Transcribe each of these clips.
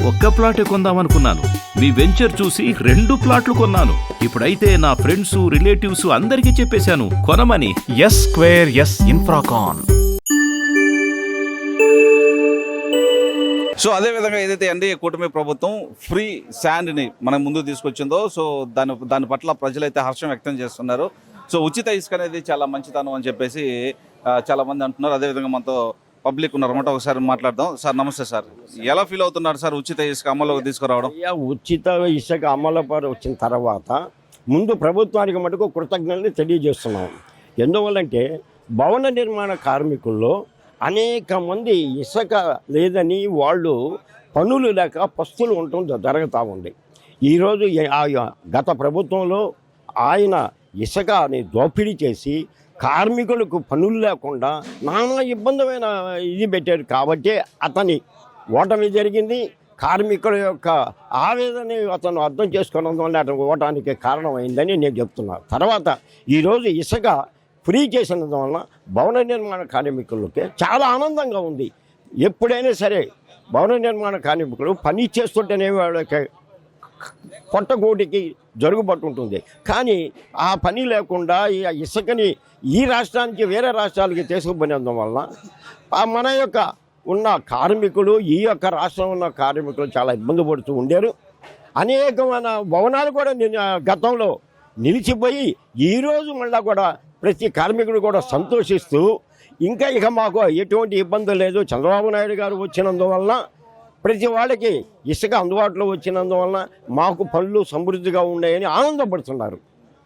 ఒక్క ప్లాటే కొందామనుకున్నాను. మీ వెంచర్ చూసి 2 ప్లాట్లు కొన్నాను. ఇప్పుడైతే నా ఫ్రెండ్స్ రిలేటివ్స్ అందరికీ చెప్పేశాను కొనమని. S square S Infracon. So అదేవిధంగా ఏదైతే ఎన్డీఏ కూటమి ప్రభుత్వం ఫ్రీ శాండ్ని మన ముందు తీసుకొచ్చిందో, సో దాని పట్ల ప్రజలైతే హర్షం వ్యక్తం చేస్తున్నారు. సో ఉచిత ఇసుక అనేది చాలా మంచితనం అని చెప్పేసి చాలా మంది అంటున్నారు. అదేవిధంగా మనతో పబ్లిక్ ఉన్నారన్నమాట. ఒకసారి మాట్లాడదాం. సార్ నమస్తే సార్, ఎలా ఫీల్ అవుతున్నారు సార్ ఉచిత ఇసుక అమల్లోకి తీసుకురావడం? ఉచిత ఇసుక అమలు వచ్చిన తర్వాత ముందు ప్రభుత్వానికి మటుకు కృతజ్ఞతలు తెలియజేస్తున్నాం. ఎందువల్లంటే భవన నిర్మాణ కార్మికుల్లో అనేక మంది ఇసుక లేదని వాళ్ళు పనులు లేక పస్తులు ఉండటం జరుగుతూ ఉంది. ఈరోజు గత ప్రభుత్వంలో ఆయన ఇసుకని దోపిడీ చేసి కార్మికులకు పనులు లేకుండా నానా ఇబ్బందిమైన ఇది పెట్టారు. కాబట్టి అతని ఓటమి జరిగింది. కార్మికుల యొక్క ఆవేదన అతను అర్థం చేసుకోవడం వల్ల అతను ఓటానికి కారణమైందని నేను చెప్తున్నాను. తర్వాత ఈరోజు ఇసుక ఫ్రీ చేసినందువల్ల భవన నిర్మాణ కార్మికులకి చాలా ఆనందంగా ఉంది. ఎప్పుడైనా సరే భవన నిర్మాణ కార్మికులు పని చేస్తుంటేనే వాళ్ళకి పొట్టగోటికి జరుగుబాటు ఉంటుంది. కానీ ఆ పని లేకుండా ఈ ఇసుకని ఈ రాష్ట్రానికి వేరే రాష్ట్రాలకి తీసుకుపోయినందువల్ల మన యొక్క ఉన్న కార్మికులు ఈ యొక్క రాష్ట్రంలో ఉన్న కార్మికులు చాలా ఇబ్బంది పడుతూ ఉండారు. అనేకమైన భవనాలు కూడా గతంలో నిలిచిపోయి ఈరోజు మళ్ళీ కూడా ప్రతి కార్మికుడు కూడా సంతోషిస్తూ ఇక మాకు ఎటువంటి ఇబ్బంది లేదు, చంద్రబాబు నాయుడు గారు వచ్చినందువలన ప్రతి వాళ్ళకి ఇసుక అందుబాటులో వచ్చినందువలన మాకు పనులు సమృద్ధిగా ఉన్నాయని ఆనందపడుతున్నారు.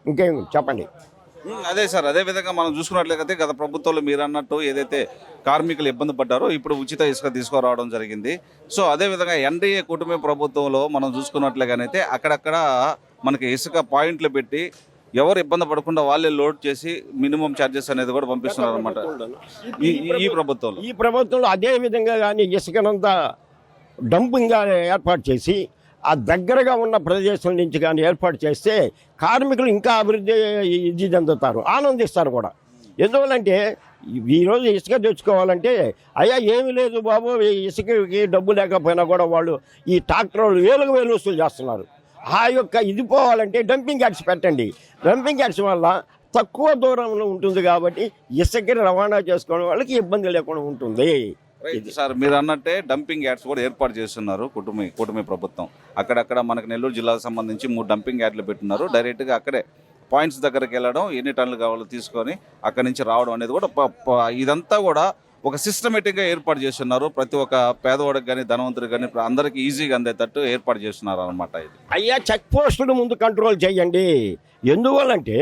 ఇంకేం చెప్పండి. అదే సార్, అదేవిధంగా మనం చూసుకున్నట్లయితే గత ప్రభుత్వంలో మీరు అన్నట్టు ఏదైతే కార్మికులు ఇబ్బంది పడ్డారో ఇప్పుడు ఉచిత ఇసుక తీసుకురావడం జరిగింది. సో అదేవిధంగా ఎన్డీఏ కూటమి ప్రభుత్వంలో మనం చూసుకున్నట్లుగానైతే అక్కడక్కడ మనకి ఇసుక పాయింట్లు పెట్టి ఎవరు ఇబ్బంది పడకుండా వాళ్ళే లోడ్ చేసి మినిమం ఛార్జెస్ అనేది కూడా పంపిస్తున్నారు అనమాట ఈ ప్రభుత్వంలో అదే విధంగా కానీ ఇసుకనంతా డంపింగ్గా ఏర్పాటు చేసి ఆ దగ్గరగా ఉన్న ప్రదేశం నుంచి కానీ ఏర్పాటు చేస్తే కార్మికులు ఇంకా అభివృద్ధి ఇది చెందుతారు, ఆనందిస్తారు కూడా. ఎందువల్లంటే ఈరోజు ఇసుక తెచ్చుకోవాలంటే అయ్యా ఏమీ లేదు బాబు, ఇసుకకి డబ్బు లేకపోయినా కూడా వాళ్ళు ఈ ట్రాక్టర్లు వేలకు వేలు వసూలు చేస్తున్నారు. ఆ యొక్క ఇది పోవాలంటే డంపింగ్ యార్డ్స్ పెట్టండి. డంపింగ్ యార్డ్స్ వల్ల తక్కువ దూరంలో ఉంటుంది కాబట్టి ఇసుకని రవాణా చేసుకోవడం వాళ్ళకి ఇబ్బంది లేకుండా ఉంటుంది. సార్ మీరు అన్నట్టే డంపింగ్ యార్డ్స్ కూడా ఏర్పాటు చేస్తున్నారు కూటమి ప్రభుత్వం. అక్కడక్కడ మనకు నెల్లూరు జిల్లాకు సంబంధించి 3 డంపింగ్ యార్డ్లు పెట్టున్నారు. డైరెక్ట్గా అక్కడే పాయింట్స్ దగ్గరికి వెళ్ళడం, ఎన్ని టన్నులు కావాలో తీసుకొని అక్కడి నుంచి రావడం అనేది కూడా ఇదంతా కూడా ఒక సిస్టమేటిక్గా ఏర్పాటు చేస్తున్నారు. ప్రతి ఒక్క పేదవాడికి కానీ ధనవంతుడికి కానీ అందరికీ ఈజీగా అందేటట్టు ఏర్పాటు చేస్తున్నారు అనమాట. ఇది అయ్యా చెక్ పోస్టులు ముందు కంట్రోల్ చేయండి. ఎందువల్లంటే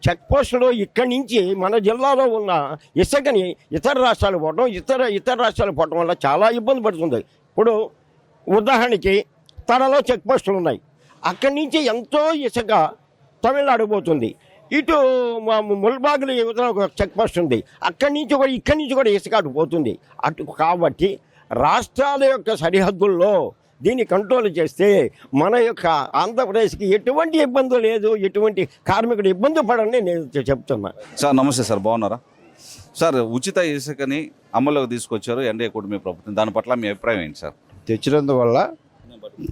చెక్ పోస్టులు ఇక్కడి నుంచి మన జిల్లాలో ఉన్న ఇసుకని ఇతర రాష్ట్రాలకు పోవడం, ఇతర రాష్ట్రాలకు పోవడం వల్ల చాలా ఇబ్బంది పడుతుంది. ఇప్పుడు ఉదాహరణకి తనలో చెక్ పోస్టులు ఉన్నాయి. అక్కడి నుంచి ఎంతో ఇసుక తమిళనాడు పోతుంది. ఇటు ముల్బాగ్లో ఒక చెక్ పోస్ట్ ఉంది. ఇక్కడి నుంచి కూడా ఇసుక అటు పోతుంది. కాబట్టి రాష్ట్రాల యొక్క సరిహద్దుల్లో దీన్ని కంట్రోల్ చేస్తే మన యొక్క ఆంధ్రప్రదేశ్కి ఎటువంటి ఇబ్బంది లేదు, ఎటువంటి కార్మికుడు ఇబ్బంది పడని నేను చెప్తున్నా. సార్ నమస్తే సార్, బాగున్నారా సార్? ఉచిత ఇసుకని అమల్లోకి తీసుకొచ్చారు ఎన్డీఏ కూటమి ప్రభుత్వం, దాని పట్ల మీ అభిప్రాయం ఏంటి సార్? తెచ్చినందువల్ల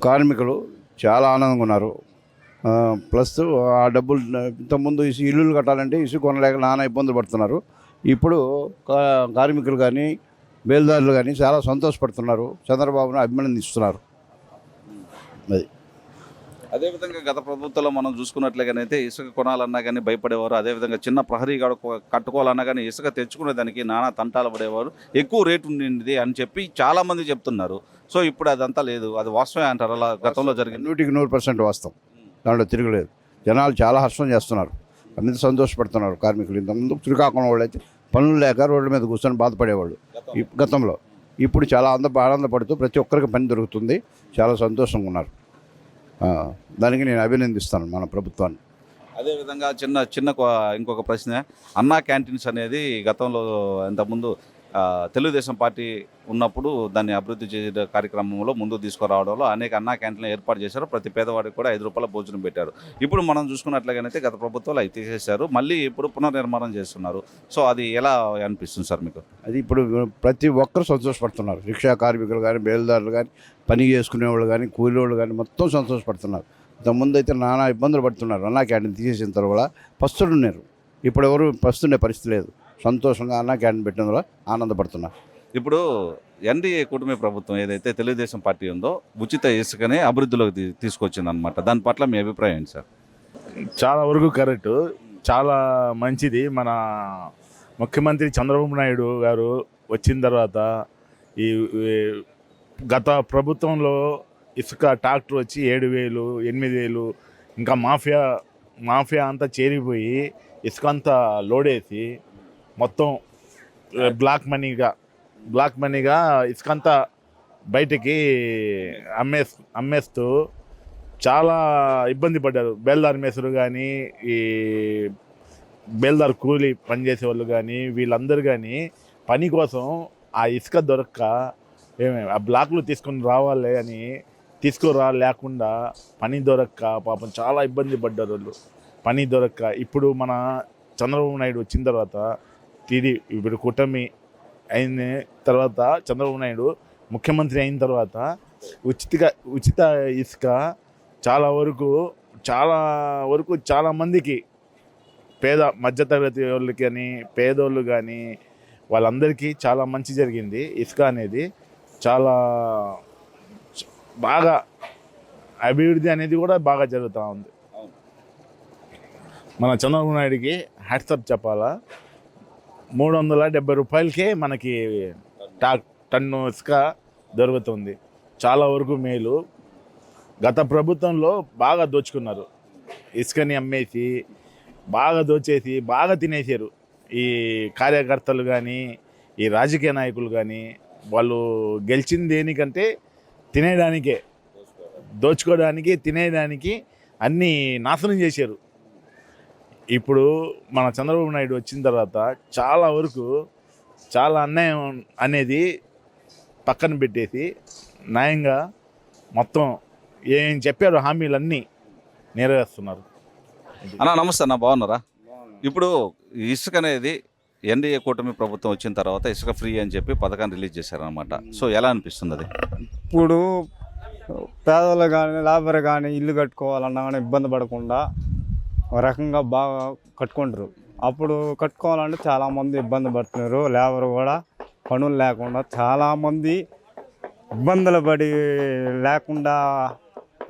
కార్మికులు చాలా ఆనందంగా ఉన్నారు. ప్లస్ ఆ డబ్బులు ఇంతకుముందు ఇల్లులు కట్టాలంటే ఇసుక కొనలేక నానా ఇబ్బందులు పడుతున్నారు. ఇప్పుడు కార్మికులు కానీ బేల్దారులు కానీ చాలా సంతోషపడుతున్నారు, చంద్రబాబును అభినందిస్తున్నారు. అది అదేవిధంగా గత ప్రభుత్వంలో మనం చూసుకున్నట్లుగానైతే ఇసుక కొనాలన్నా కానీ భయపడేవారు. అదేవిధంగా చిన్న ప్రహరీ కట్టుకోవాలన్నా కానీ ఇసుక తెచ్చుకునే దానికి నానా తంటాలు పడేవారు, ఎక్కువ రేటు ఉండింది అని చెప్పి చాలామంది చెప్తున్నారు. సో ఇప్పుడు అదంతా లేదు, అది వాస్తవమే అంటారు? అలా గతంలో జరిగింది 100% వాస్తవం, దాంట్లో తిరగలేదు. జనాలు చాలా హర్షం చేస్తున్నారు, అన్ని సంతోషపడుతున్నారు కార్మికులు. ఇంతకుముందు శ్రీకాకుళం వాళ్ళు అయితే పనులు లేక రోడ్ల మీద కూర్చొని బాధపడేవాళ్ళు గతంలో. ఇప్పుడు చాలా ఆనందపడుతూ ప్రతి ఒక్కరికి పని దొరుకుతుంది, చాలా సంతోషంగా ఉన్నారు. దానికి నేను అభినందిస్తాను మన ప్రభుత్వాన్ని. అదేవిధంగా చిన్న ఇంకొక ప్రశ్న, అన్నా క్యాంటీన్స్ అనేది గతంలో ఇంతకుముందు తెలుగుదేశం పార్టీ ఉన్నప్పుడు దాన్ని అభివృద్ధి చేసే కార్యక్రమంలో ముందుకు తీసుకురావడంలో అనేక అన్నా క్యాంటీన్లు ఏర్పాటు చేశారు. ప్రతి పేదవాడికి కూడా ₹5 భోజనం పెట్టారు. ఇప్పుడు మనం చూసుకున్నట్లుగానైతే గత ప్రభుత్వాలు అవి తీసేశారు, మళ్ళీ ఇప్పుడు పునర్నిర్మాణం చేస్తున్నారు. సో అది ఎలా అనిపిస్తుంది సార్ మీకు? అది ఇప్పుడు ప్రతి ఒక్కరు సంతోషపడుతున్నారు. రిక్షా కార్మికులు కానీ, బేల్దారులు కానీ, పని చేసుకునేవాళ్ళు కానీ, కూలి వాళ్ళు కానీ మొత్తం సంతోషపడుతున్నారు. ఇంతకుముందు అయితే నానా ఇబ్బందులు పడుతున్నారు. అన్నా క్యాంటీన్ తీసేసిన తర్వాత పస్తులు ఉన్నారు. ఇప్పుడు ఎవరు పస్తుండే పరిస్థితి లేదు. సంతోషంగా అన్నా క్యాంటీన్ పెట్టినందువల్ల ఆనందపడుతున్నారు. ఇప్పుడు ఎన్డీఏ కూటమి ప్రభుత్వం ఏదైతే తెలుగుదేశం పార్టీ ఉందో ఉచిత ఇసుకనే అభివృద్ధిలోకి తీసుకొచ్చింది అనమాట. దాని పట్ల మీ అభిప్రాయం ఏంటి సార్? చాలా వరకు కరెక్ట్, చాలా మంచిది. మన ముఖ్యమంత్రి చంద్రబాబు నాయుడు గారు వచ్చిన తర్వాత ఈ గత ప్రభుత్వంలో ఇసుక ట్రాక్టర్ వచ్చి 7,000, 8,000 ఇంకా మాఫియా అంతా చేరిపోయి ఇసుక అంతా లోడేసి మొత్తం బ్లాక్ మనీగా ఇసుక అంతా బయటికి అమ్మేస్తూ చాలా ఇబ్బంది పడ్డారు. బేల్దార్ మేసరు కానీ, ఈ బేల్దార్ కూలి పనిచేసే వాళ్ళు కానీ, వీళ్ళందరూ కానీ పని కోసం ఆ ఇసుక దొరక్క ఆ బ్లాక్లు తీసుకొని రావాలి అని లేకుండా పని దొరక్క పాపం చాలా ఇబ్బంది పడ్డారు వాళ్ళు, పని దొరక్క. ఇప్పుడు మన చంద్రబాబు నాయుడు వచ్చిన తర్వాత ఇప్పుడు కూటమి అయిన తర్వాత చంద్రబాబు నాయుడు ముఖ్యమంత్రి అయిన తర్వాత ఉచిత ఇసుక చాలా వరకు చాలా మందికి మధ్యతరగతి వాళ్ళకి కానీ, పేదోళ్ళు కానీ వాళ్ళందరికీ చాలా మంచి జరిగింది. ఇసుక అనేది చాలా బాగా అభివృద్ధి అనేది కూడా బాగా జరుగుతూ ఉంది. మన చంద్రబాబు నాయుడికి హ్యాట్సప్ చెప్పాలా. ₹370కే మనకి టన్ను ఇసుక దొరుకుతుంది. చాలా వరకు మేలు. గత ప్రభుత్వంలో బాగా దోచుకున్నారు. ఇసుకని అమ్మేసి బాగా దోచేసి బాగా తినేసారు. ఈ కార్యకర్తలు కానీ, ఈ రాజకీయ నాయకులు కానీ వాళ్ళు గెలిచింది దేనికంటే తినేయడానికే, దోచుకోవడానికి, తినేయడానికి అన్నీ నాశనం చేశారు. ఇప్పుడు మన చంద్రబాబు నాయుడు వచ్చిన తర్వాత చాలా వరకు చాలా అన్యాయం అనేది పక్కన పెట్టేసి న్యాయంగా మొత్తం ఏం చెప్పారు హామీలన్నీ నెరవేరుస్తున్నారు. అన్న నమస్తే అన్న, బాగున్నారా? ఇప్పుడు ఇసుక అనేది ఎన్డీఏ కూటమి ప్రభుత్వం వచ్చిన తర్వాత ఇసుక ఫ్రీ అని చెప్పి పథకాన్ని రిలీజ్ చేశారనమాట. సో ఎలా అనిపిస్తుంది అది? ఇప్పుడు పేదలు కానీ, లేబర్ కానీ ఇల్లు కట్టుకోవాలన్నా కానీ ఇబ్బంది పడకుండా ఒక రకంగా బాగా కట్టుకుంటారు. అప్పుడు కట్టుకోవాలంటే చాలామంది ఇబ్బంది పడుతున్నారు. లేబర్ కూడా పనులు లేకుండా చాలామంది ఇబ్బందులు పడి లేకుండా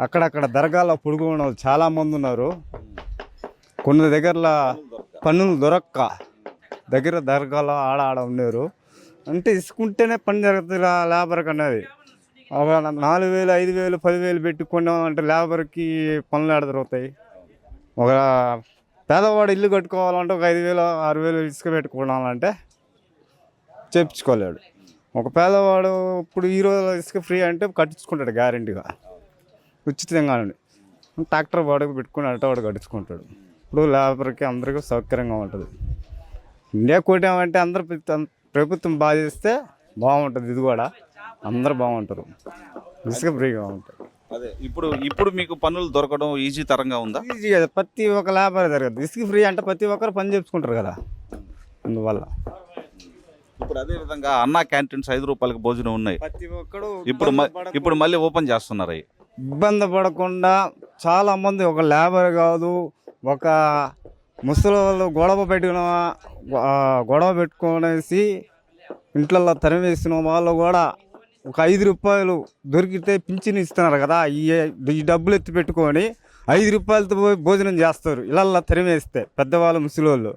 అక్కడక్కడ దర్గాలో పుడుకున్న వాళ్ళు చాలామంది ఉన్నారు. కొన్ని దగ్గరలో పనులు దొరక్క దర్గాలో ఆడ ఉన్నారు. అంటే ఇసుకుంటేనే పని జరుగుతుంది లేబర్కి అనేది. 4,000, 5,000, 10,000 పెట్టుకున్నామంటే లేబర్కి పనులు ఆడ దొరుకుతాయి. ఒక పేదవాడు ఇల్లు కట్టుకోవాలంటే ఒక 5,000, 6,000 ఇసుక పెట్టుకోవాలంటే చేయించుకోలేడు. ఒక పేదవాడు ఇప్పుడు ఈరోజు ఇసుక ఫ్రీ అంటే కట్టించుకుంటాడు గ్యారెంటీగా, ఉచితంగా. ట్రాక్టర్ వాడికి పెట్టుకుని వాడు కట్టించుకుంటాడు. ఇప్పుడు లేబర్కి అందరికీ సౌకర్యంగా ఉంటుంది. ఇండియా కూటమి అందరూ ప్రభుత్వం బాగా చేస్తే బాగుంటుంది. ఇది కూడా అందరూ బాగుంటారు, ఇసుక ఫ్రీగా ఉంటుంది. అదే ఇప్పుడు మీకు పనులు దొరకడం ఈజీ తరంగా ఉందా? ఈజీ కదా, ప్రతి ఒక్క లేబర్ జరగదు. ఇసుక ఫ్రీ అంటే ప్రతి ఒక్కరు పని చేసుకుంటారు కదా, అందువల్ల. ఇప్పుడు అదే విధంగా అన్నా క్యాంటీన్స్ ₹5కి భోజనం ఉన్నాయి. ప్రతి ఒక్కడు ఇప్పుడు మళ్ళీ ఓపెన్ చేస్తున్నారు. అవి ఇబ్బంది పడకుండా చాలామంది ఒక లేబర్ కాదు, ఒక ముసలి వాళ్ళు గొడవ పెట్టుకునేసి ఇంట్లో తరిమేసిన వాళ్ళు కూడా ఒక ₹5 దొరికితే పింఛన్ ఇస్తున్నారు కదా, ఈ డబ్బులు ఎత్తి పెట్టుకొని ₹5తో భోజనం చేస్తారు. ఇళ్ళల్లో తరిమేస్తే పెద్దవాళ్ళు, ముసలి వాళ్ళు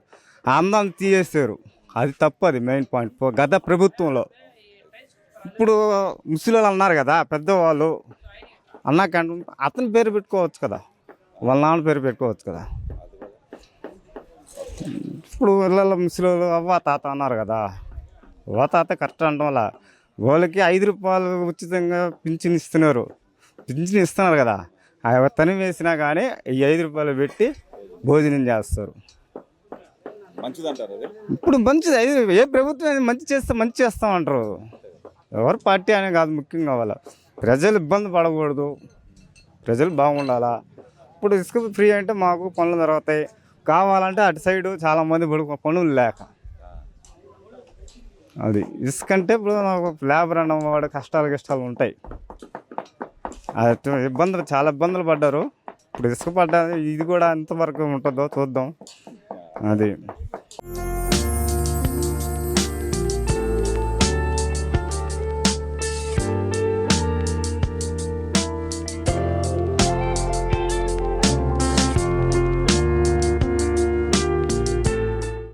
అందాన్ని తీయేస్తారు. అది తప్పు, అది మెయిన్ పాయింట్ గత ప్రభుత్వంలో. ఇప్పుడు ముసలి వాళ్ళు అన్నారు కదా, పెద్దవాళ్ళు అన్నాకంటే అతని పేరు పెట్టుకోవచ్చు కదా, వాళ్ళ నాన్న పేరు పెట్టుకోవచ్చు కదా. ఇప్పుడు ఇళ్ళల్లో ముసలి వాళ్ళు అవ్వ తాత అన్నారు కదా, అవ్వ తాత కరెక్ట్ అనడం వల్ల వాళ్ళకి ₹5 ఉచితంగా పింఛన్ ఇస్తున్నారు. పింఛన్ ఇస్తున్నారు కదా, తని వేసినా కానీ ఈ ₹5 పెట్టి భోజనం చేస్తారు. మంచిదంటారు అది. ఇప్పుడు మంచిది అది ఏ ప్రభుత్వం అయినా మంచి చేస్తే మంచి చేస్తామంటారు. ఎవరు పార్టీ అనే కాదు, ముఖ్యం కావాలా ప్రజలు ఇబ్బంది పడకూడదు, ప్రజలు బాగుండాలా. ఇప్పుడు ఇసుక ఫ్రీ అంటే మాకు పనులు జరుగుతాయి, కావాలంటే అటు సైడు చాలామంది పనులు లేక అది ఇసుక అంటే ఇప్పుడు నాకు లేబర్ అన్నవాడు కష్టాలు ఉంటాయి. అది ఇబ్బందులు చాలా ఇబ్బందులు పడ్డారు. ఇప్పుడు ఇసుక పడ్డా ఇది కూడా ఎంతవరకు ఉంటుందో చూద్దాం. అది